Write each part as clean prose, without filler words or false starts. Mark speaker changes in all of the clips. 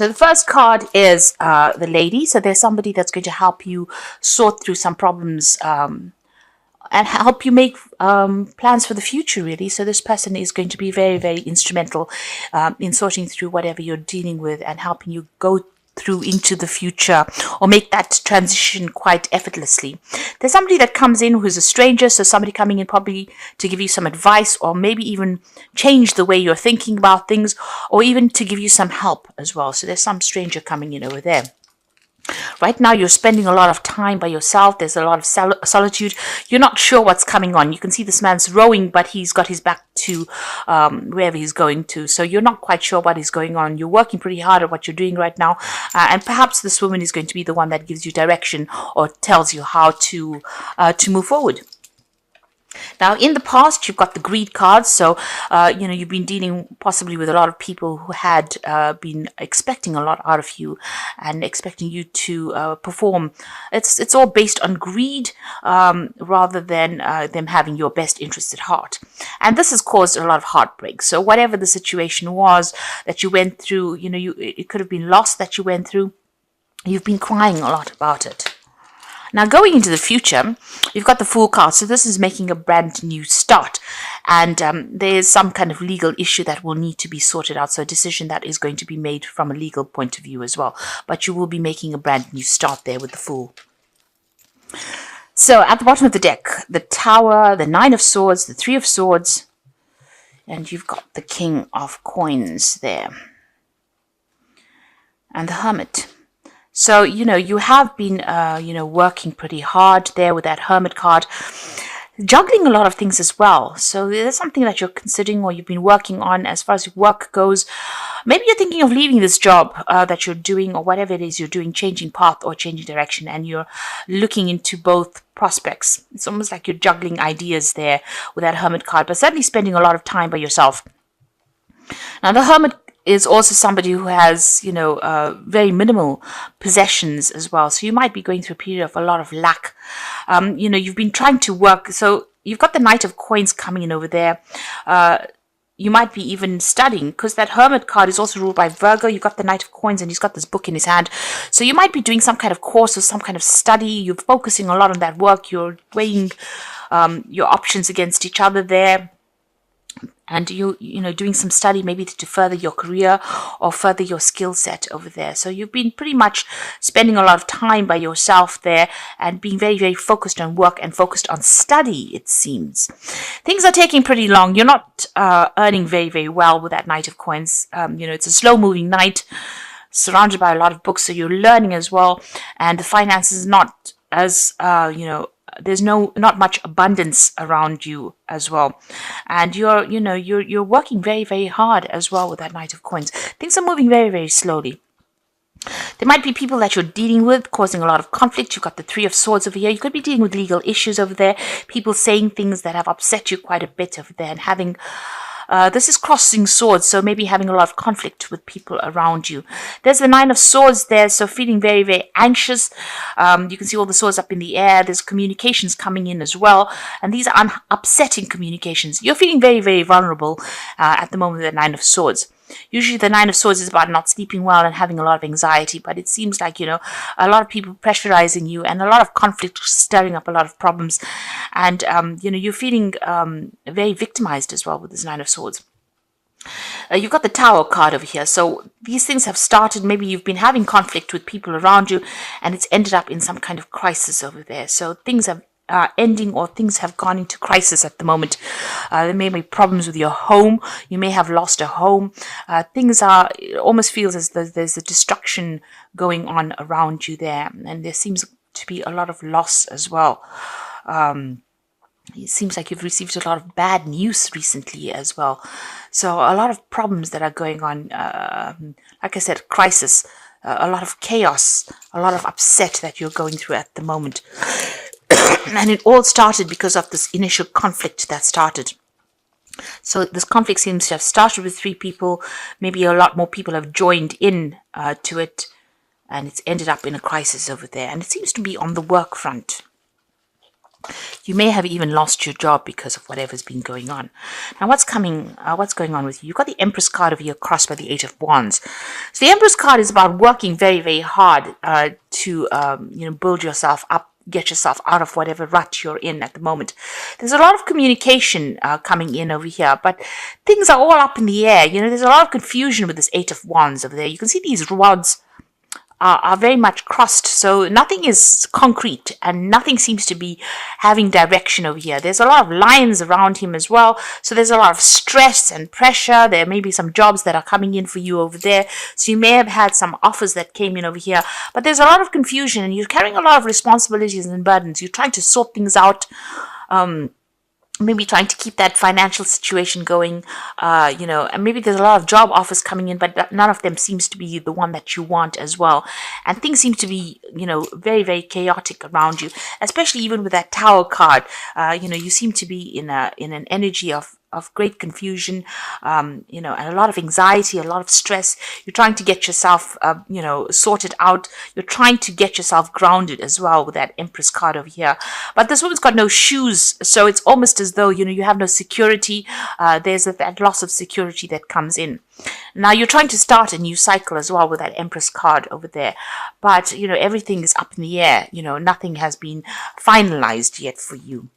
Speaker 1: So the first card is the lady. So there's somebody that's going to help you sort through some problems and help you make plans for the future, really. So this person is going to be very, very instrumental in sorting through whatever you're dealing with and helping you go through into the future or make that transition quite effortlessly. There's somebody that comes in who's a stranger, so somebody coming in probably to give you some advice or maybe even change the way you're thinking about things or even to give you some help as well. So there's some stranger coming in over there. Right now, you're spending a lot of time by yourself. There's a lot of solitude. You're not sure what's coming on. You can see this man's rowing, but he's got his back to wherever he's going to. So you're not quite sure what is going on. You're working pretty hard at what you're doing right now. And perhaps this woman is going to be the one that gives you direction or tells you how to move forward. Now, in the past, you've got the greed cards. So, you've been dealing possibly with a lot of people who had been expecting a lot out of you and expecting you to perform. It's all based on greed rather than them having your best interests at heart. And this has caused a lot of heartbreak. So whatever the situation was that you went through, it could have been loss that you went through. You've been crying a lot about it. Now, going into the future, you've got the Fool card. So this is making a brand new start. And there's some kind of legal issue that will need to be sorted out. So a decision that is going to be made from a legal point of view as well. But you will be making a brand new start there with the Fool. So at the bottom of the deck, the Tower, the Nine of Swords, the Three of Swords. And you've got the King of Coins there. And the Hermit. So, you have been, working pretty hard there with that Hermit card, juggling a lot of things as well. So there's something that you're considering or you've been working on as far as work goes. Maybe you're thinking of leaving this job that you're doing or whatever it is you're doing, changing path or changing direction, and you're looking into both prospects. It's almost like you're juggling ideas there with that Hermit card, but certainly spending a lot of time by yourself. Now, the Hermit is also somebody who has, very minimal possessions as well. So you might be going through a period of a lot of lack. You've been trying to work. So you've got the Knight of Coins coming in over there. You might be even studying because that Hermit card is also ruled by Virgo. You've got the Knight of Coins and he's got this book in his hand. So you might be doing some kind of course or some kind of study. You're focusing a lot on that work. You're weighing your options against each other there. And doing some study maybe to further your career or further your skill set over there. So you've been pretty much spending a lot of time by yourself there and being very, very focused on work and focused on study, it seems. Things are taking pretty long. You're not earning very, very well with that Knight of Coins. It's a slow-moving knight surrounded by a lot of books, so you're learning as well. And the finances is not as, there's not much abundance around you as well, and you're working very, very hard as well with that Knight of Coins. Things are moving very, very slowly. There might be people that you're dealing with causing a lot of conflict. You've got the Three of Swords over here. You could be dealing with legal issues over there. People saying things that have upset you quite a bit over there and having this is crossing swords, so maybe having a lot of conflict with people around you. There's the Nine of Swords there, so feeling very, very anxious. You can see all the swords up in the air. There's communications coming in as well, and these are upsetting communications. You're feeling very, very vulnerable at the moment with the Nine of Swords. Usually the Nine of Swords is about not sleeping well and having a lot of anxiety, but it seems like, a lot of people pressurizing you and a lot of conflict stirring up a lot of problems. And, you're feeling very victimized as well with this Nine of Swords. You've got the Tower card over here. So these things have started. Maybe you've been having conflict with people around you and it's ended up in some kind of crisis over there. So things have ending or things have gone into crisis at the moment. There may be problems with your home. You may have lost a home. It almost feels as though there's a destruction going on around you there. And there seems to be a lot of loss as well. It seems like you've received a lot of bad news recently as well. So a lot of problems that are going on. Like I said, crisis, a lot of chaos, a lot of upset that you're going through at the moment. And it all started because of this initial conflict that started. So this conflict seems to have started with 3 people. Maybe a lot more people have joined in to it. And it's ended up in a crisis over there. And it seems to be on the work front. You may have even lost your job because of whatever's been going on. Now, what's going on with you? You've got the Empress card over here crossed by the Eight of Wands. So the Empress card is about working very, very hard to build yourself up, get yourself out of whatever rut you're in at the moment. There's a lot of communication coming in over here, but things are all up in the air. There's a lot of confusion with this Eight of Wands over there. You can see these rods are very much crossed, so nothing is concrete and nothing seems to be having direction over here. There's a lot of lions around him as well, so there's a lot of stress and pressure. There may be some jobs that are coming in for you over there, so you may have had some offers that came in over here, but there's a lot of confusion and you're carrying a lot of responsibilities and burdens. You're trying to sort things out, maybe trying to keep that financial situation going, and maybe there's a lot of job offers coming in, but none of them seems to be the one that you want as well. And things seem to be, very, very chaotic around you, especially even with that Tower card. You seem to be in an energy of great confusion, and a lot of anxiety, a lot of stress. You're trying to get yourself, sorted out. You're trying to get yourself grounded as well with that Empress card over here. But this woman's got no shoes, so it's almost as though, you have no security. There's that loss of security that comes in. Now you're trying to start a new cycle as well with that Empress card over there. But, everything is up in the air. Nothing has been finalized yet for you.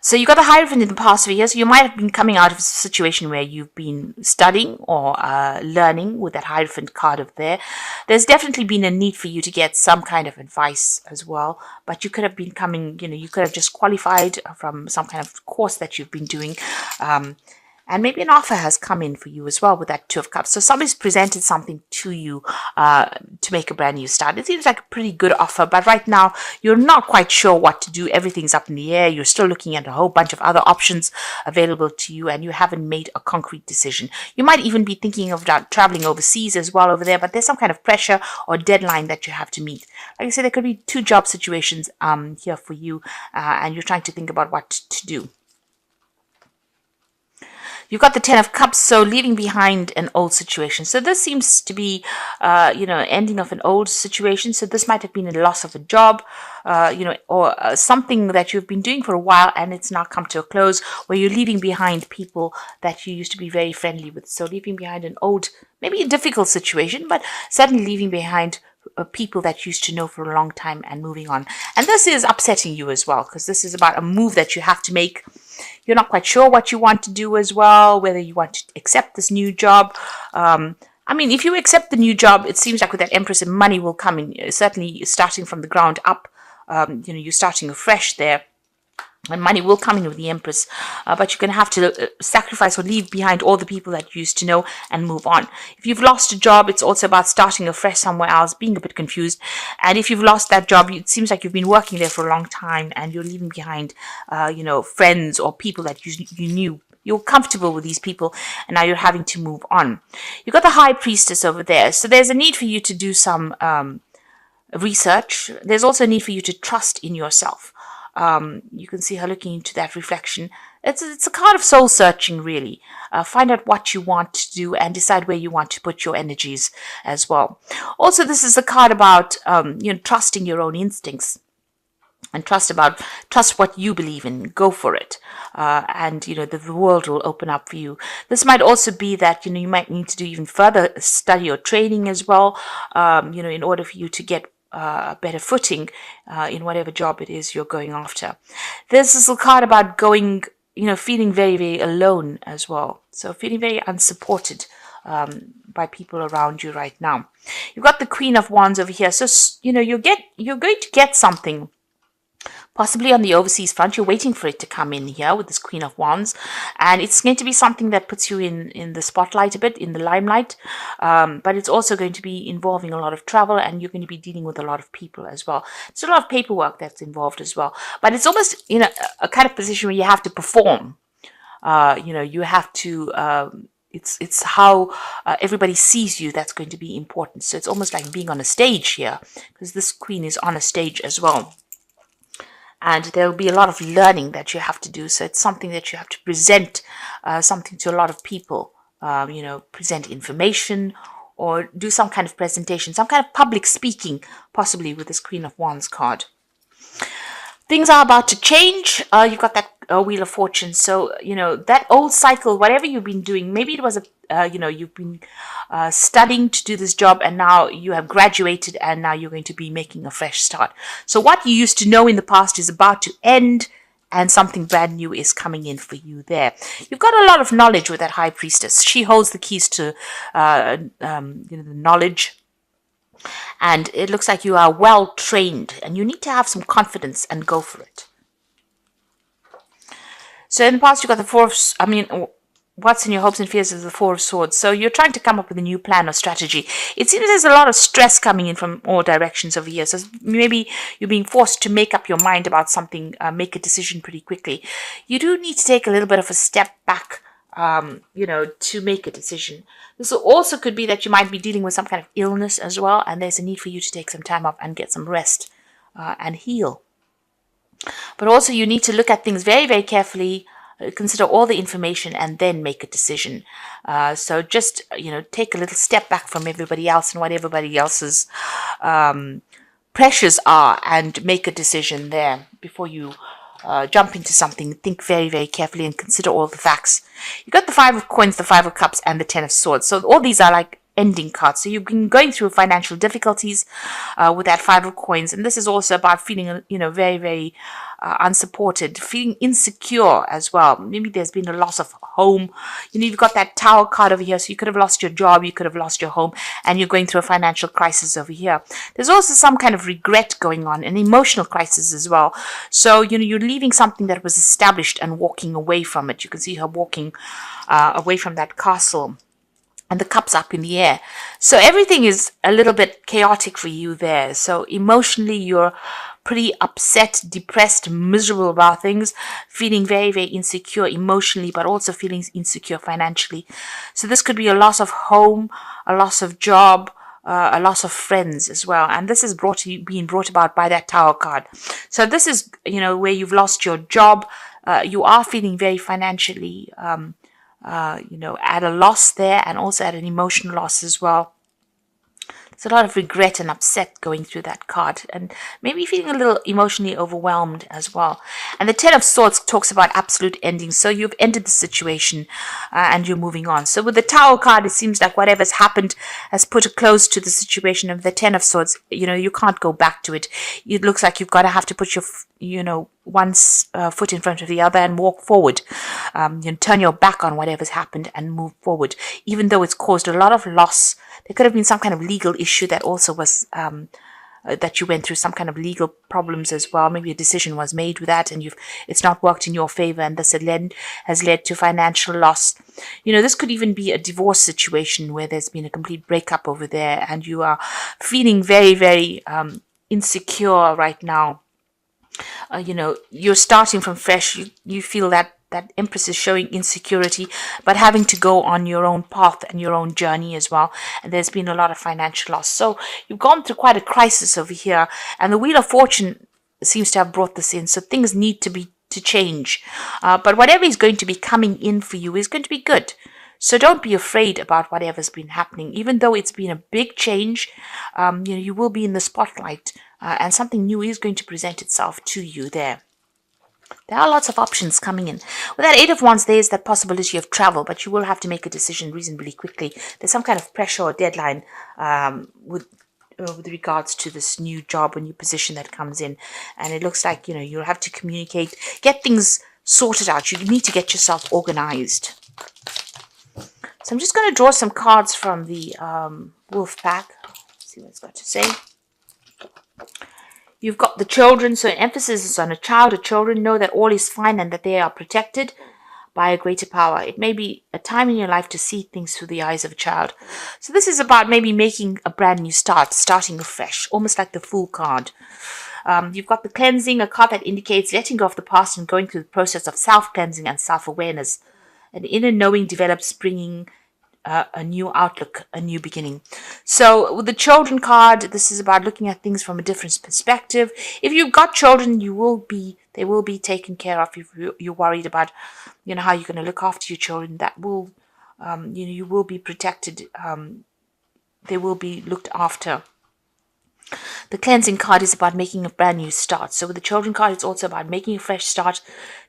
Speaker 1: So you got the Hierophant in the past few years. So you might have been coming out of a situation where you've been studying or learning with that Hierophant card over there. There's definitely been a need for you to get some kind of advice as well. But you could have been coming, you could have just qualified from some kind of course that you've been doing. And maybe an offer has come in for you as well with that Two of Cups. So somebody's presented something to you to make a brand new start. It seems like a pretty good offer, but right now you're not quite sure what to do. Everything's up in the air. You're still looking at a whole bunch of other options available to you, and you haven't made a concrete decision. You might even be thinking of traveling overseas as well over there, but there's some kind of pressure or deadline that you have to meet. Like I said, there could be two job situations here for you, and you're trying to think about what to do. You've got the Ten of Cups, so leaving behind an old situation. So this seems to be, ending of an old situation. So this might have been a loss of a job, or something that you've been doing for a while and it's now come to a close, where you're leaving behind people that you used to be very friendly with. So leaving behind an old, maybe a difficult situation, but certainly leaving behind people that you used to know for a long time and moving on. And this is upsetting you as well, because this is about a move that you have to make. You're not quite sure what you want to do as well, whether you want to accept this new job. If you accept the new job, it seems like with that Empress, money will come in, certainly starting from the ground up. You're starting afresh there. And money will come in with the Empress, but you're going to have to sacrifice or leave behind all the people that you used to know and move on. If you've lost a job, it's also about starting afresh somewhere else, being a bit confused. And if you've lost that job, it seems like you've been working there for a long time and you're leaving behind, friends or people that you knew. You're comfortable with these people and now you're having to move on. You've got the High Priestess over there. So there's a need for you to do some research. There's also a need for you to trust in yourself. You can see her looking into that reflection. It's a card of soul searching, really. Find out what you want to do and decide where you want to put your energies as well. Also, this is a card about trusting your own instincts and trust what you believe in. Go for it, and the world will open up for you. This might also be that you might need to do even further study or training as well. In order for you to get a better footing in whatever job it is you're going after. This is a card about going, feeling very, very alone as well. So feeling very unsupported by people around you right now. You've got the Queen of Wands over here. So, you're going to get something. Possibly on the overseas front, you're waiting for it to come in here with this Queen of Wands. And it's going to be something that puts you in the spotlight a bit, in the limelight. But it's also going to be involving a lot of travel and you're going to be dealing with a lot of people as well. There's a lot of paperwork that's involved as well. But it's almost a kind of position where you have to perform. You have to... It's how everybody sees you that's going to be important. So it's almost like being on a stage here, because this Queen is on a stage as well. And there will be a lot of learning that you have to do. So it's something that you have to present something to a lot of people, present information or do some kind of presentation, some kind of public speaking, possibly with this Queen of Wands card. Things are about to change. You've got that Wheel of Fortune. So, that old cycle, whatever you've been doing, maybe it was you've been studying to do this job, and now you have graduated, and now you're going to be making a fresh start. So what you used to know in the past is about to end, and something brand new is coming in for you there. You've got a lot of knowledge with that High Priestess. She holds the keys to the knowledge, and it looks like you are well trained, and you need to have some confidence and go for it. So in the past, you got the what's in your hopes and fears is the Four of Swords. So you're trying to come up with a new plan or strategy. It seems there's a lot of stress coming in from all directions over here. So maybe you're being forced to make up your mind about something, make a decision pretty quickly. You do need to take a little bit of a step back, to make a decision. This also could be that you might be dealing with some kind of illness as well, and there's a need for you to take some time off and get some rest and heal. But also you need to look at things very, very carefully, consider all the information, and then make a decision. So just, take a little step back from everybody else and what everybody else's pressures are, and make a decision there before you jump into something. Think very, very carefully and consider all the facts. You've got the Five of Coins, the Five of Cups, and the Ten of Swords. So all these are like ending cards. So you've been going through financial difficulties with that Five of Coins, and this is also about feeling, very, very unsupported, feeling insecure as well. Maybe there's been a loss of home. You've got that Tower card over here, so you could have lost your job, you could have lost your home, and you're going through a financial crisis over here. There's also some kind of regret going on, an emotional crisis as well. So, you're leaving something that was established and walking away from it. You can see her walking away from that castle, and the cups up in the air. So everything is a little bit chaotic for you there. So emotionally, you're pretty upset, depressed, miserable about things, feeling very, very insecure emotionally, but also feeling insecure financially. So this could be a loss of home, a loss of job, a loss of friends as well. And this is being brought about by that Tower card. So this is, where you've lost your job. You are feeling very financially at a loss there, and also at an emotional loss as well. There's a lot of regret and upset going through that card, and maybe feeling a little emotionally overwhelmed as well. And the Ten of Swords talks about absolute endings. So you've ended the situation and you're moving on. So with the Tower card, it seems like whatever's happened has put a close to the situation. Of the Ten of Swords, you can't go back to it. It looks like you've got to have to put your one foot in front of the other and walk forward. Turn your back on whatever's happened and move forward, even though it's caused a lot of loss. There could have been some kind of legal issue that also was that you went through, some kind of legal problems as well. Maybe a decision was made with that, and it's not worked in your favor, and this has led to financial loss. This could even be a divorce situation where there's been a complete breakup over there, and you are feeling very, very insecure right now. You're starting from fresh. You feel that Empress is showing insecurity, but having to go on your own path and your own journey as well. And there's been a lot of financial loss. So you've gone through quite a crisis over here. And the Wheel of Fortune seems to have brought this in. So things need to change. But whatever is going to be coming in for you is going to be good. So don't be afraid about whatever's been happening. Even though it's been a big change, you will be in the spotlight, and something new is going to present itself to you there. There are lots of options coming in. With that Eight of Wands, there is that possibility of travel, but you will have to make a decision reasonably quickly. There's some kind of pressure or deadline with regards to this new job or new position that comes in. And it looks like, you'll have to communicate, get things sorted out. You need to get yourself organized. So I'm just going to draw some cards from the Wolf Pack. See what it's got to say. You've got the children, so emphasis is on a child or children. Know that all is fine and that they are protected by a greater power. It may be a time in your life to see things through the eyes of a child. So this is about maybe making a brand new start, starting afresh, almost like the Fool card. You've got the Cleansing, a card that indicates letting go of the past and going through the process of self-cleansing and self-awareness. An inner knowing develops, bringing a new outlook, a new beginning. So with the Children card, this is about looking at things from a different perspective. If you've got children, they will be taken care of. If you're worried about, how you're going to look after your children, that will, you will be protected. They will be looked after. The cleansing card is about making a brand new start. So with the children card, it's also about making a fresh start.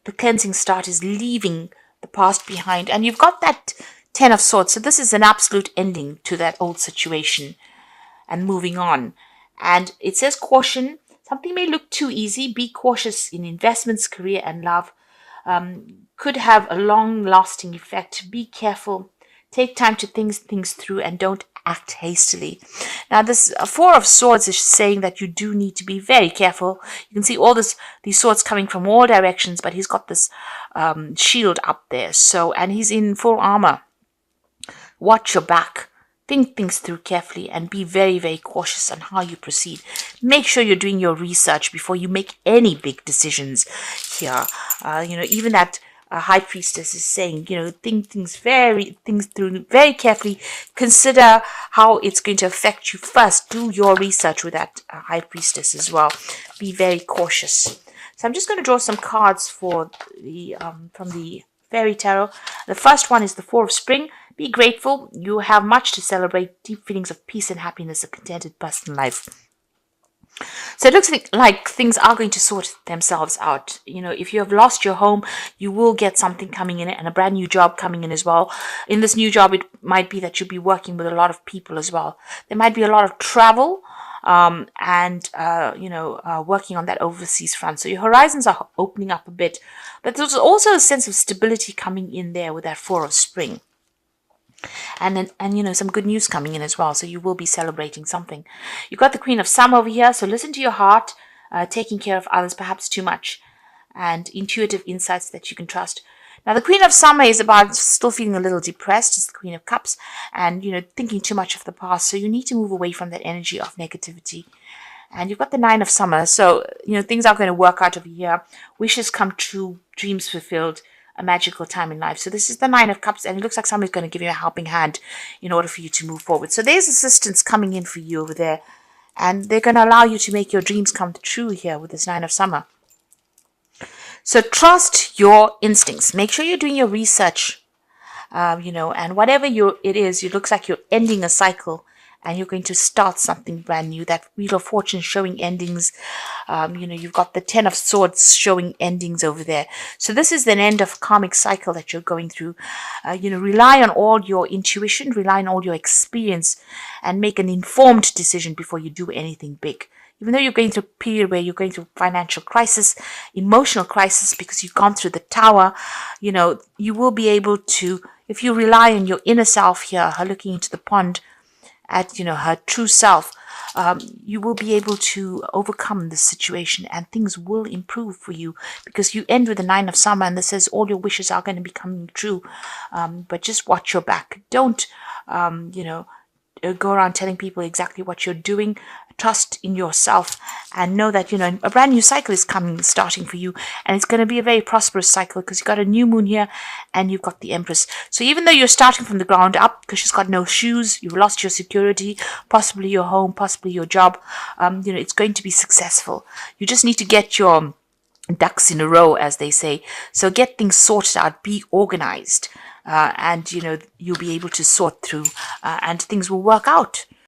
Speaker 1: The cleansing start is leaving the past behind. And you've got that 10 of Swords. So this is an absolute ending to that old situation and moving on. And it says caution. Something may look too easy. Be cautious in investments, career, and love. Could have a long-lasting effect. Be careful. Take time to think things through and don't act hastily. Now, this Four of Swords is saying that you do need to be very careful. You can see all these swords coming from all directions, but he's got this shield up there. So, and he's in full armor. Watch your back. Think things through carefully and be very, very cautious on how you proceed. Make sure you're doing your research before you make any big decisions here. Even that High Priestess is saying, think things through very carefully. Consider how it's going to affect you first. Do your research with that High Priestess as well. Be very cautious. So I'm just going to draw some cards for the from the Fairy Tarot. The first one is the Four of Spring. Be grateful. You have much to celebrate. Deep feelings of peace and happiness, a contented personal life. So it looks like things are going to sort themselves out. If you have lost your home, you will get something coming in and a brand new job coming in as well. In this new job, it might be that you'll be working with a lot of people as well. There might be a lot of travel and working on that overseas front. So your horizons are opening up a bit. But there's also a sense of stability coming in there with that Four of Spring. And some good news coming in as well. So you will be celebrating something. You've got the Queen of Summer over here. So listen to your heart, taking care of others perhaps too much, and intuitive insights that you can trust. Now the Queen of Summer is about still feeling a little depressed. It's the Queen of Cups, and thinking too much of the past. So you need to move away from that energy of negativity. And you've got the Nine of Summer. So things are going to work out over here. Wishes come true, dreams fulfilled. A magical time in life. So this is the Nine of Cups, and it looks like somebody's going to give you a helping hand in order for you to move forward. So there's assistance coming in for you over there, and they're going to allow you to make your dreams come true here with this Nine of Summer. So trust your instincts. Make sure you're doing your research, and whatever it is, it looks like you're ending a cycle and you're going to start something brand new. That Wheel of Fortune showing endings. You've got the Ten of Swords showing endings over there. So this is an end of karmic cycle that you're going through. Rely on all your intuition, rely on all your experience, and make an informed decision before you do anything big. Even though you're going through a period where you're going through financial crisis, emotional crisis, because you've gone through the Tower, you will be able to, if you rely on your inner self here, her looking into the pond, at her true self, you will be able to overcome this situation and things will improve for you, because you end with the Nine of Summer and this says all your wishes are going to be coming true, but just watch your back. Don't go around telling people exactly what you're doing. Trust in yourself and know that a brand new cycle is starting for you, and it's going to be a very prosperous cycle because you've got a new moon here and you've got the Empress. So even though you're starting from the ground up because she's got no shoes, you've lost your security, possibly your home, possibly your job, it's going to be successful. You just need to get your ducks in a row, as they say. So get things sorted out, be organized, and you'll be able to sort through and things will work out.